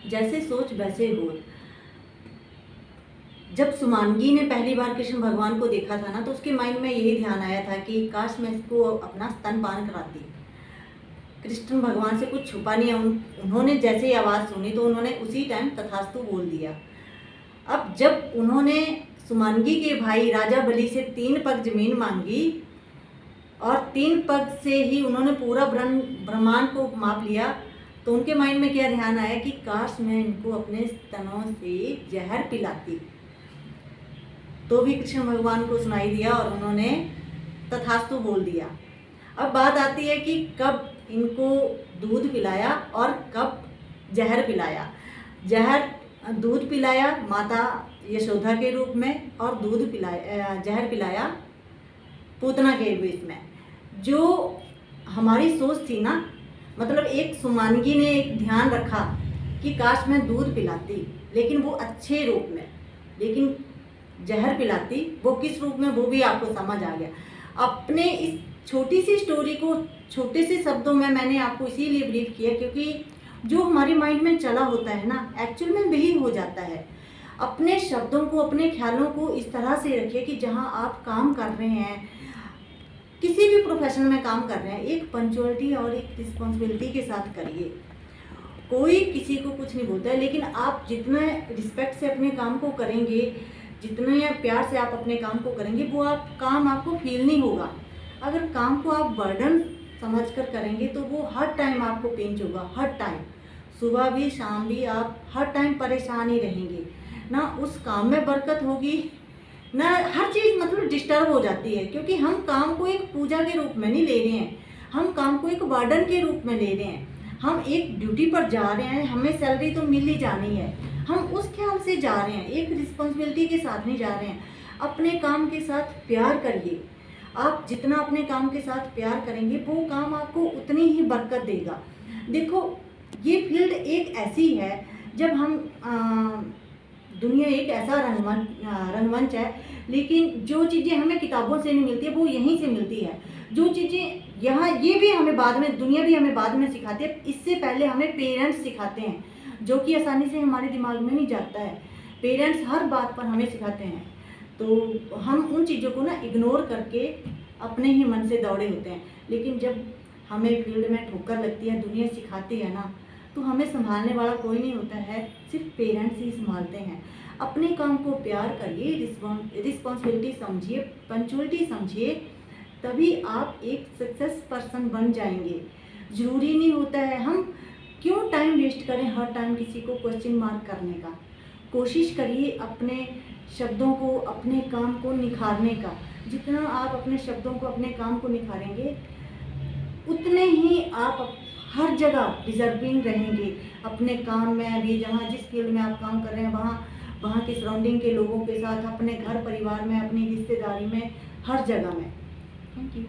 जैसे सोच वैसे हो। जब सुमांगी ने पहली बार कृष्ण भगवान को देखा था ना, तो उसके माइंड में यही ध्यान आया था कि काश मैं इसको अपना स्तनपान कराती। कृष्ण भगवान से कुछ छुपा नहीं है। उन्होंने जैसे ही आवाज़ सुनी तो उन्होंने उसी टाइम तथास्तु बोल दिया। अब जब उन्होंने सुमांगी के भाई राजा बलि से 3 पग जमीन मांगी और 3 पग से ही उन्होंने पूरा ब्रह्मांड को माप लिया, तो उनके माइंड में क्या ध्यान आया कि काश मैं इनको अपने स्तनों से जहर पिलाती। तो भी कृष्ण भगवान को सुनाई दिया और उन्होंने तथास्तु बोल दिया। अब बात आती है कि कब इनको दूध पिलाया और कब जहर पिलाया। दूध पिलाया माता यशोदा के रूप में और जहर पिलाया पूतना के रूप में। जो हमारी सोच थी ना, मतलब एक सुमांगी ने एक ध्यान रखा कि काश मैं दूध पिलाती, लेकिन वो अच्छे रूप में, लेकिन जहर पिलाती वो किस रूप में, वो भी आपको समझ आ गया। अपने इस छोटी सी स्टोरी को छोटे से शब्दों में मैंने आपको इसीलिए ब्रीफ किया क्योंकि जो हमारे माइंड में चला होता है ना, एक्चुअल में वही हो जाता है। अपने शब्दों को, अपने ख्यालों को इस तरह से रखिए कि जहाँ आप काम कर रहे हैं, किसी भी प्रोफेशन में काम कर रहे हैं, एक पंचुअलिटी और एक रिस्पॉन्सिबिलिटी के साथ करिए। कोई किसी को कुछ नहीं बोलता है, लेकिन आप जितना रिस्पेक्ट से अपने काम को करेंगे, जितना प्यार से आप अपने काम को करेंगे, वो काम आपको फील नहीं होगा। अगर काम को आप बर्डन समझकर करेंगे तो वो हर टाइम आपको पिंच होगा, हर टाइम, सुबह भी शाम भी आप हर टाइम परेशान ही रहेंगे। ना उस काम में बरकत होगी, ना हर चीज़ मतलब डिस्टर्ब हो जाती है, क्योंकि हम काम को एक पूजा के रूप में नहीं ले रहे हैं, हम काम को एक बर्डन के रूप में ले रहे हैं। हम एक ड्यूटी पर जा रहे हैं, हमें सैलरी तो मिल ही जानी है, हम उस ख्याल से जा रहे हैं, एक रिस्पॉन्सिबिलिटी के साथ नहीं जा रहे हैं। अपने काम के साथ प्यार करिए। आप जितना अपने काम के साथ प्यार करेंगे, वो काम आपको उतनी ही बरकत देगा। देखो, ये फील्ड एक ऐसी है, जब हम दुनिया एक ऐसा रंगमंच है, लेकिन जो चीज़ें हमें किताबों से नहीं मिलती है वो यहीं से मिलती है। जो चीज़ें यहाँ, ये भी हमें बाद में, दुनिया भी हमें बाद में सिखाती है, इससे पहले हमें पेरेंट्स सिखाते हैं, जो कि आसानी से हमारे दिमाग में नहीं जाता है। पेरेंट्स हर बात पर हमें सिखाते हैं, तो हम उन चीज़ों को ना इग्नोर करके अपने ही मन से दौड़े होते हैं। लेकिन जब हमें फील्ड में ठोकर लगती है, दुनिया सिखाती है ना, तो हमें संभालने वाला कोई नहीं होता है, सिर्फ पेरेंट्स ही संभालते हैं। अपने काम को प्यार करिए, रिस्पॉन्सिबिलिटी समझिए, पंचुअलिटी समझिए, तभी आप एक सक्सेस पर्सन बन जाएंगे। ज़रूरी नहीं होता है, हम क्यों टाइम वेस्ट करें हर टाइम किसी को क्वेश्चन मार्क करने का। कोशिश करिए अपने शब्दों को, अपने काम को निखारने का। जितना आप अपने शब्दों को, अपने काम को निखारेंगे, उतने ही आप हर जगह डिजर्विंग रहेंगे। अपने काम में भी, जहाँ जिस फील्ड में आप काम कर रहे हैं, वहाँ के सराउंडिंग के लोगों के साथ, अपने घर परिवार में, अपनी रिश्तेदारी में, हर जगह में। Thank you.